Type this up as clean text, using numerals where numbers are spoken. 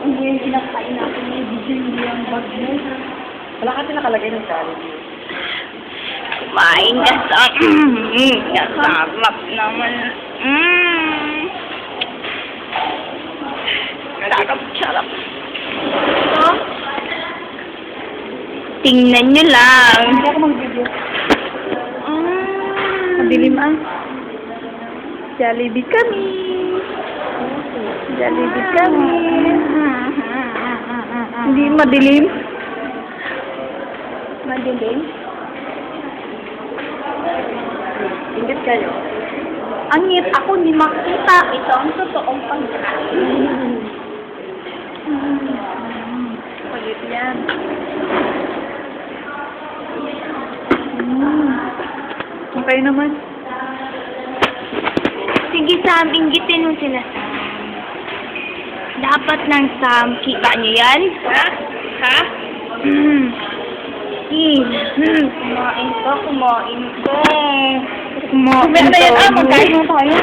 Hindi yung kinakain natin yung video yung bag mo. Wala kasi nakalagay ng challenge. Kumain ka sa... Nasarap naman. Sarap. Ito. Tingnan nyo lang. Hindi ako mag-video. Madilim ah. Jollibee kami. Jollibee kami. Hindi madilim. Madilim? Ingit kayo. Angit ako, hindi makita. Ito ang totoong pagkain. Palit yan. Okay naman. Sige, Sam, inggitin mo sila, Sam. Dapat ng Sam. Kita niyo yan? Ha? Ha? Kumain ka. Kumaya na yan, magkain mo tayo.